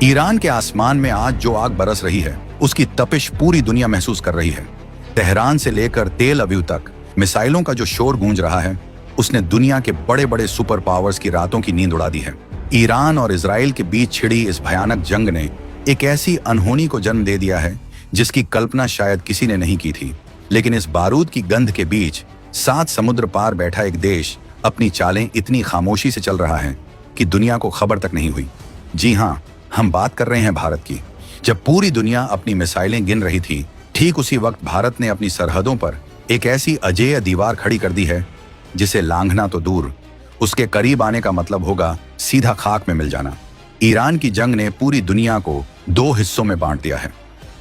Iran के आसमान में आज जो आग बरस रही है उसकी तपिश पूरी दुनिया महसूस कर रही है। तेहरान से लेकर तेल अवीव तक मिसाइलों का जो शोर गूंज रहा है उसने दुनिया के बड़े बड़े सुपर पावर्स की रातों की नींद उड़ा दी है। ईरान और इजराइल के बीच छिड़ी इस भयानक जंग ने एक ऐसी अनहोनी को जन्म दे दिया है जिसकी कल्पना शायद किसी ने नहीं की थी। लेकिन इस बारूद की गंध के बीच 7 समुद्र पार बैठा एक देश अपनी चालें इतनी खामोशी से चल रहा है कि दुनिया को खबर तक नहीं हुई। जी हाँ, हम बात कर रहे हैं भारत की। जब पूरी दुनिया अपनी मिसाइलें गिन रही थी, ठीक उसी वक्त भारत ने अपनी सरहदों पर एक ऐसी अजेय दीवार खड़ी कर दी है जिसे लांघना तो दूर, उसके करीब आने का मतलब होगा सीधा खाक में मिल जाना। ईरान की जंग ने पूरी दुनिया को 2 हिस्सों में बांट दिया है,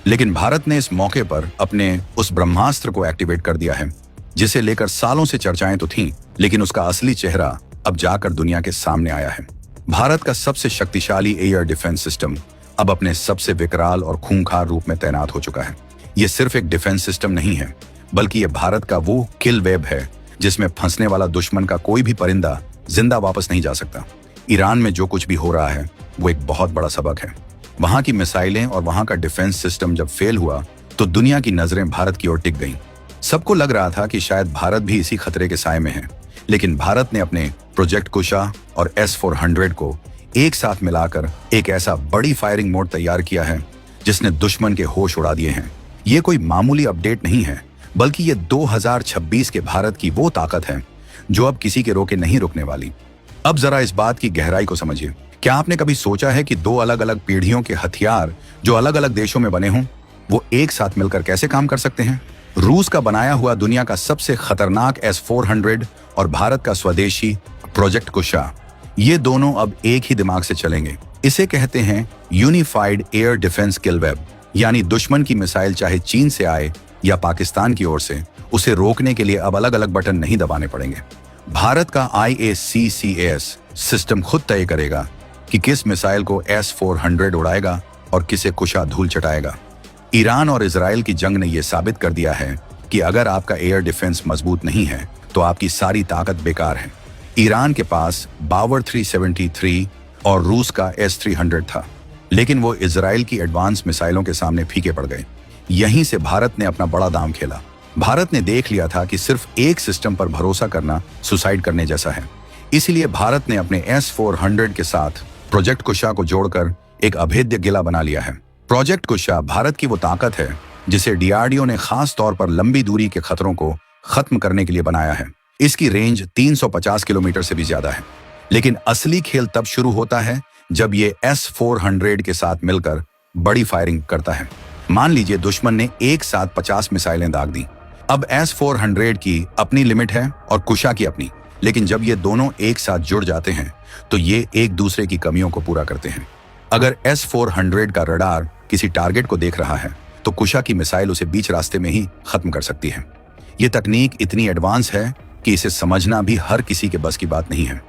लेकिन भारत ने इस मौके पर अपने उस ब्रह्मास्त्र को एक्टिवेट कर दिया है जिसे लेकर सालों से चर्चाएं तो थीं, लेकिन उसका असली चेहरा अब जाकर दुनिया के सामने आया है। भारत का सबसे शक्तिशाली एयर डिफेंस सिस्टम अब अपने सबसे विकराल और खूंखार रूप में तैनात हो चुका है। यह सिर्फ एक डिफेंस सिस्टम नहीं है, बल्कि यह भारत का वो किल वेब है जिसमें फंसने वाला दुश्मन का कोई भी परिंदा जिंदा वापस नहीं जा सकता। ईरान में जो कुछ भी हो रहा है वो एक बहुत बड़ा सबक है। वहां की मिसाइलें और वहां का डिफेंस सिस्टम जब फेल हुआ तो दुनिया की नजरें भारत की ओर टिक गईं। सबको लग रहा था कि शायद भारत भी इसी खतरे के साए में है, लेकिन भारत ने अपने प्रोजेक्ट कुशा और S-400 को एक साथ मिलाकर एक ऐसा बड़ी फायरिंग मोड तैयार किया है जिसने दुश्मन के होश उड़ा दिए हैं। ये कोई मामूली अपडेट नहीं है, बल्कि ये 2026 के भारत की वो ताकत है जो अब किसी के रोके नहीं रुकने वाली। अब जरा इस बात की गहराई को समझिए। क्या आपने कभी सोचा है कि 2 अलग अलग पीढ़ियों के हथियार जो अलग अलग देशों में बने हों, वो एक साथ मिलकर कैसे काम कर सकते हैं? रूस का बनाया हुआ दुनिया का सबसे खतरनाक S-400 और भारत का स्वदेशी प्रोजेक्ट कुशा, ये दोनों अब एक ही दिमाग से चलेंगे। इसे कहते हैं यूनिफाइड एयर डिफेंस किल वेब, यानी दुश्मन की मिसाइल चाहे चीन से आए या पाकिस्तान की ओर से, उसे रोकने के लिए अब अलग अलग बटन नहीं दबाने पड़ेंगे। भारत का IACCS सिस्टम खुद तय करेगा कि किस मिसाइल को S-400 उड़ाएगा और किसे कुशा धूल चटाएगा। ईरान और इजराइल की जंग ने यह साबित कर दिया है कि अगर आपका एयर डिफेंस मजबूत नहीं है तो आपकी सारी ताकत बेकार है। ईरान के पास बावर 373 और रूस का S-300 था, लेकिन वो इजराइल की एडवांस मिसाइलों के सामने फीके पड़ गए। यहीं से भारत ने अपना बड़ा दांव खेला। भारत ने देख लिया था कि सिर्फ एक सिस्टम पर भरोसा करना सुसाइड करने जैसा है। इसीलिए भारत ने अपने S-400 के साथ प्रोजेक्ट कुशा को जोड़कर एक अभेद्य गिला बना लिया है। प्रोजेक्ट कुशा भारत की वो ताकत है जिसे DRDO ने खास तौर पर लंबी दूरी के खतरों को खत्म करने के लिए बनाया है। इसकी रेंज 350 किलोमीटर से भी ज्यादा है। लेकिन असली खेल तब शुरू होता है जब ये S-400 के साथ मिलकर बड़ी फायरिंग करता है। मान लीजिए दुश्मन ने एक साथ 50 मिसाइलें दाग दी। अब S-400 की अपनी लिमिट है और कुशा की अपनी, लेकिन जब ये दोनों एक साथ जुड़ जाते हैं तो ये एक दूसरे की कमियों को पूरा करते हैं। अगर S-400 का रडार किसी टारगेट को देख रहा है तो कुशा की मिसाइल उसे बीच रास्ते में ही खत्म कर सकती है। ये तकनीक इतनी एडवांस है कि इसे समझना भी हर किसी के बस की बात नहीं है।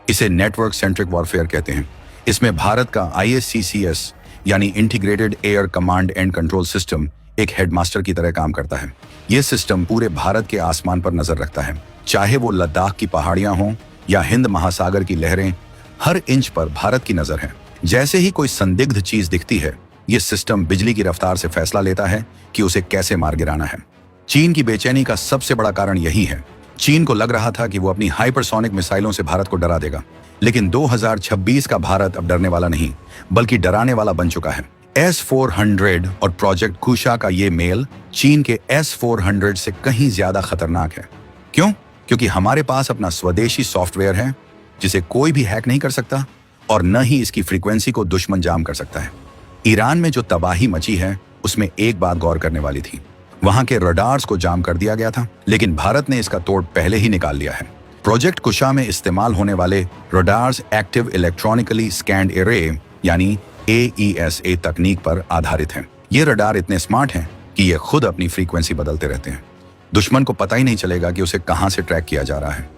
इसे नेटवर्क सेंट्रिक वॉरफेयर कहते हैं। इसमें भारत का IACCS यानी integrated air command and control system एक हेडमास्टर की तरह काम करता है। यह सिस्टम पूरे भारत के आसमान पर नजर रखता है, चाहे वो लद्दाख की पहाड़ियां हों या हिंद महासागर की लहरें, हर इंच पर भारत की नजर है। जैसे ही कोई संदिग्ध चीज दिखती है, यह सिस्टम बिजली की रफ्तार से फैसला लेता है कि उसे कैसे मार गिराना है। चीन की बेचैनी का सबसे बड़ा कारण यही है। चीन को लग रहा था कि वो अपनी हाइपरसोनिक मिसाइलों से भारत को डरा देगा, लेकिन 2026 का भारत अब डरने वाला नहीं, बल्कि डराने वाला बन चुका है। S-400 और प्रोजेक्ट कुशा का ये मेल चीन के S-400 से कहीं ज्यादा खतरनाक है। क्यों? क्योंकि हमारे पास अपना स्वदेशी सॉफ्टवेयर है जिसे कोई भी हैक नहीं कर सकता और न ही इसकी फ्रीक्वेंसी को दुश्मन जाम कर सकता है। ईरान में जो तबाही मची है उसमें एक बात गौर करने वाली थी। वहां के रडार्स को जाम कर दिया गया था, लेकिन भारत ने इसका तोड़ पहले ही निकाल लिया है। प्रोजेक्ट कुशा में इस्तेमाल होने वाले radars active electronically scanned array यानी AESA तकनीक पर आधारित हैं। ये रडार इतने स्मार्ट हैं कि ये खुद अपनी फ्रीक्वेंसी बदलते रहते हैं। दुश्मन को पता ही नहीं चलेगा कि उसे कहां से ट्रैक किया जा रहा है।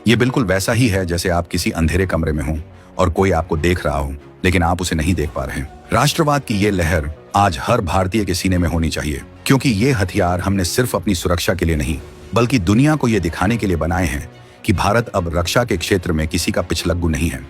ये बिल्कुल वैसा ही है जैसे आप किसी अंधेरे कमरे में हों और कोई आपको देख रहा हो, लेकिन आप उसे नहीं देख पा रहे हैं। राष्ट्रवाद की ये लहर आज हर भारतीय के सीने में होनी चाहिए, क्योंकि ये हथियार हमने सिर्फ अपनी सुरक्षा के लिए नहीं, बल्कि दुनिया को ये दिखाने के लिए बनाए हैं कि भारत अब रक्षा के क्षेत्र में किसी का पिछलग्गू नहीं है।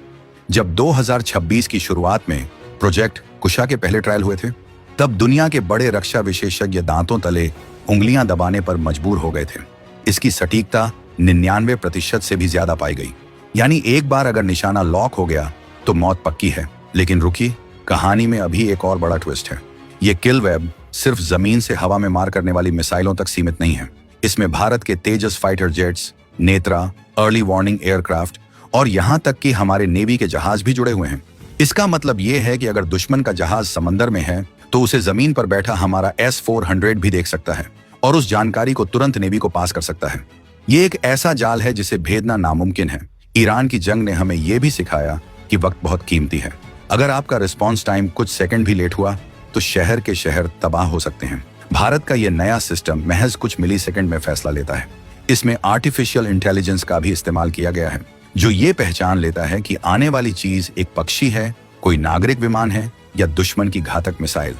जब 2026 की शुरुआत में प्रोजेक्ट कुशा के पहले ट्रायल हुए थे, तब दुनिया के बड़े रक्षा विशेषज्ञ दांतों तले उंगलियां दबाने पर मजबूर हो गए थे। इसकी सटीकता 99% से भी ज्यादा पाई गई। यानी एक बार अगर निशाना लॉक हो गया तो मौत पक्की है। लेकिन रुकिए, कहानी में अभी एक और बड़ा ट्विस्ट है। ये किल वेब सिर्फ जमीन से हवा में मार करने वाली मिसाइलों तक सीमित नहीं है। इसमें भारत के Tejas fighter jets, Netra, early warning aircraft और यहां तक कि हमारे नेवी के जहाज भी जुड़े हुए हैं। इसका मतलब यह है कि अगर दुश्मन का जहाज समंदर में है तो उसे जमीन पर बैठा हमारा S-400 भी देख सकता है और उस जानकारी को तुरंत नेवी को पास कर सकता है। ये एक ऐसा जाल है जिसे भेदना नामुमकिन है। ईरान की जंग ने हमें यह भी सिखाया कि वक्त बहुत कीमती है। अगर आपका रिस्पॉन्स टाइम कुछ सेकंड भी लेट हुआ तो शहर के शहर तबाह हो सकते हैं। भारत का यह नया सिस्टम महज कुछ मिली सेकेंड में फैसला लेता है। इसमें आर्टिफिशियल इंटेलिजेंस का भी इस्तेमाल किया गया है, जो ये पहचान लेता है कि आने वाली चीज एक पक्षी है, कोई नागरिक विमान है या दुश्मन की घातक मिसाइल।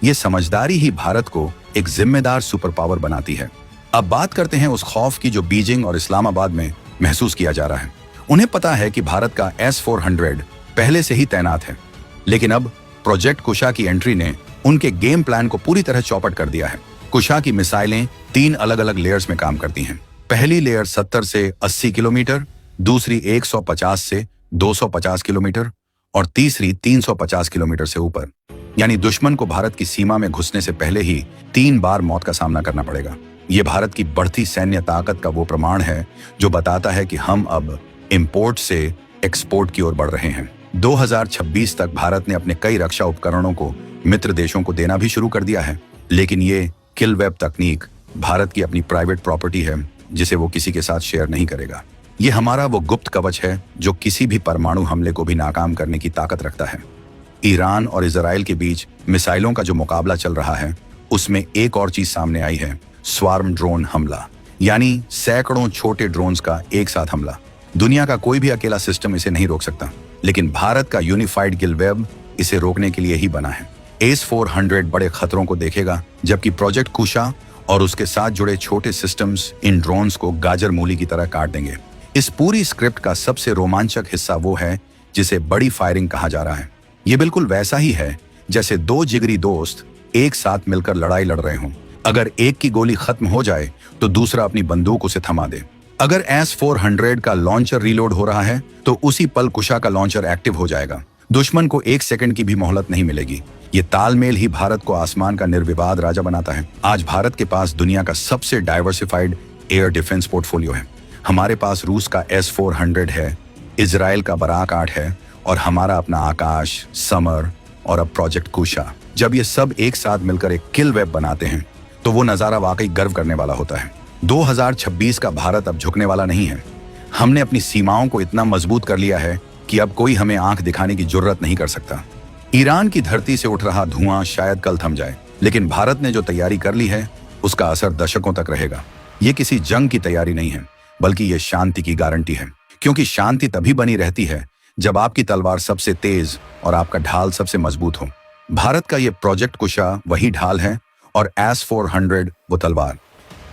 ये समझदारी ही भारत को एक जिम्मेदार सुपर पावर बनाती है। अब बात करते हैं उस खौफ की जो बीजिंग और इस्लामाबाद में महसूस किया जा रहा है। उन्हें पता है कि भारत का S-400 पहले से ही तैनात है, लेकिन अब प्रोजेक्ट कुशा की एंट्री ने उनके गेम प्लान को पूरी तरह चौपट कर दिया है। कुशा की मिसाइलें 3 अलग अलग लेयर्स में काम करती हैं। पहली लेयर 70 से 80 किलोमीटर, दूसरी 150 से 250 किलोमीटर और तीसरी 350 किलोमीटर से ऊपर। यानी दुश्मन को भारत की सीमा में घुसने से पहले ही 3 बार मौत का सामना करना पड़ेगा। ये भारत की बढ़ती सैन्य ताकत का वो प्रमाण है जो बताता है कि हम अब इंपोर्ट से एक्सपोर्ट की ओर बढ़ रहे हैं। 2026 तक भारत ने अपने कई रक्षा उपकरणों को मित्र देशों को देना भी शुरू कर दिया है, लेकिन ये किल वेब तकनीक भारत की अपनी प्राइवेट प्रॉपर्टी है जिसे वो किसी के साथ शेयर नहीं करेगा। ये हमारा वो गुप्त कवच है जो किसी भी परमाणु हमले को भी नाकाम करने की ताकत रखता है। ईरान और इजराइल के बीच मिसाइलों का जो मुकाबला चल रहा है, उसमें एक और चीज सामने आई है, स्वार्म ड्रोन हमला, यानी सैकड़ों छोटे ड्रोन्स का एक साथ हमला। दुनिया का कोई भी अकेला सिस्टम इसे नहीं रोक सकता, लेकिन भारत का यूनिफाइड किल वेब इसे रोकने के लिए ही बना है। S-400 बड़े खतरों को देखेगा, जबकि प्रोजेक्ट कुशा और उसके साथ जुड़े छोटे सिस्टम्स इन ड्रोन्स को गाजर मूली की तरह काट देंगे। इस पूरी स्क्रिप्ट का सबसे रोमांचक हिस्सा वो है जिसे बड़ी फायरिंग कहा जा रहा है। ये बिल्कुल वैसा ही है जैसे 2 जिगरी दोस्त एक साथ मिलकर लड़ाई लड़ रहे हों। अगर एक की गोली खत्म हो जाए तो दूसरा अपनी बंदूक उसे थमा दे। अगर S-400 का लॉन्चर रीलोड हो रहा है तो उसी पल कुशा का लॉन्चर एक्टिव हो जाएगा। दुश्मन को 1 सेकंड की भी मोहलत नहीं मिलेगी। ये तालमेल ही भारत को आसमान का निर्विवाद राजा बनाता है। आज भारत के पास दुनिया का सबसे डाइवर्सिफाइड एयर डिफेंस पोर्टफोलियो है। हमारे पास रूस का S-400 है, इजराइल का बराक 8 है और हमारा अपना आकाश, समर और अब प्रोजेक्ट कुशा। जब ये सब एक साथ मिलकर एक किल वेब बनाते हैं तो वो नजारा वाकई गर्व करने वाला होता है। 2026 का भारत अब झुकने वाला नहीं है। हमने अपनी सीमाओं को इतना मजबूत कर लिया है कि अब कोई हमें आंख दिखाने की जुर्रत नहीं कर सकता। ईरान की धरती से उठ रहा धुआं शायद कल थम जाए, लेकिन भारत ने जो तैयारी कर ली है उसका असर दशकों तक रहेगा। ये किसी जंग की तैयारी नहीं है, बल्कि ये शांति की गारंटी है, क्योंकि शांति तभी बनी रहती है जब आपकी तलवार सबसे तेज और आपका ढाल सबसे मजबूत हो। भारत का ये प्रोजेक्ट कुशा वही ढाल है और S-400 वो तलवार।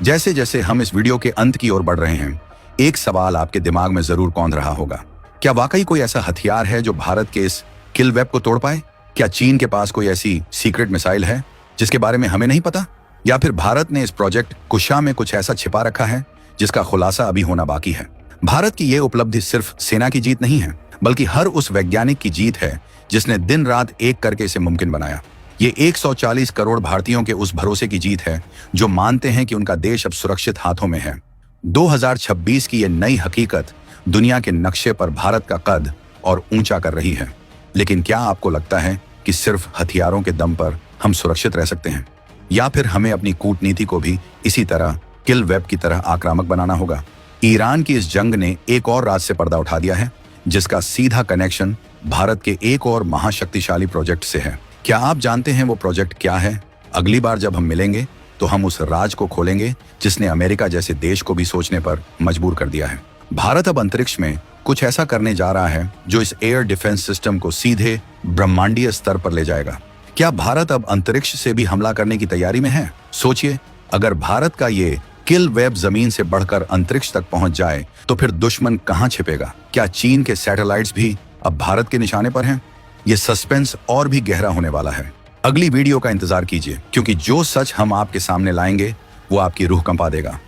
जैसे जैसे हम इस वीडियो के अंत की ओर बढ़ रहे हैं, एक सवाल आपके दिमाग में जरूर कौंध रहा होगा, क्या वाकई कोई ऐसा हथियार है जो भारत के इस किल वेब को तोड़ पाए? क्या चीन के पास कोई ऐसी सीक्रेट मिसाइल है जिसके बारे में हमें नहीं पता? या फिर भारत ने इस प्रोजेक्ट कुशा में कुछ ऐसा छिपा रखा है जिसका खुलासा अभी होना बाकी है? भारत की यह उपलब्धि सिर्फ सेना की जीत नहीं है, बल्कि हर उस वैज्ञानिक की जीत है जिसने दिन रात एक करके इसे मुमकिन बनाया। ये 140 करोड़ भारतीयों के उस भरोसे की जीत है जो मानते हैं कि उनका देश अब सुरक्षित हाथों में है। 2026 की ये नई हकीकत दुनिया के नक्शे पर भारत का कद और ऊंचा कर रही है। लेकिन क्या आपको लगता है कि सिर्फ हथियारों के दम पर हम सुरक्षित रह सकते हैं, या फिर हमें अपनी कूटनीति को भी इसी तरह किल वेब की तरह आक्रामक बनाना होगा? ईरान की इस जंग ने एक और राज से पर्दा उठा दिया है, जिसका सीधा कनेक्शन भारत के एक और महाशक्तिशाली प्रोजेक्ट से है। क्या आप जानते हैं वो प्रोजेक्ट क्या है? अगली बार जब हम मिलेंगे तो हम उस राज को खोलेंगे जिसने अमेरिका जैसे देश को भी सोचने पर मजबूर कर दिया है। भारत अब अंतरिक्ष में कुछ ऐसा करने जा रहा है जो इस एयर डिफेंस सिस्टम को सीधे ब्रह्मांडीय स्तर पर ले जाएगा। क्या भारत अब अंतरिक्ष से भी हमला करने की तैयारी में है? सोचिए, अगर भारत का ये किल वेब जमीन से बढ़कर अंतरिक्ष तक पहुंच जाए तो फिर दुश्मन कहां छिपेगा? क्या चीन के सैटेलाइट्स भी अब भारत के निशाने पर हैं? ये सस्पेंस और भी गहरा होने वाला है। अगली वीडियो का इंतजार कीजिए, क्योंकि जो सच हम आपके सामने लाएंगे वो आपकी रूह कंपा देगा।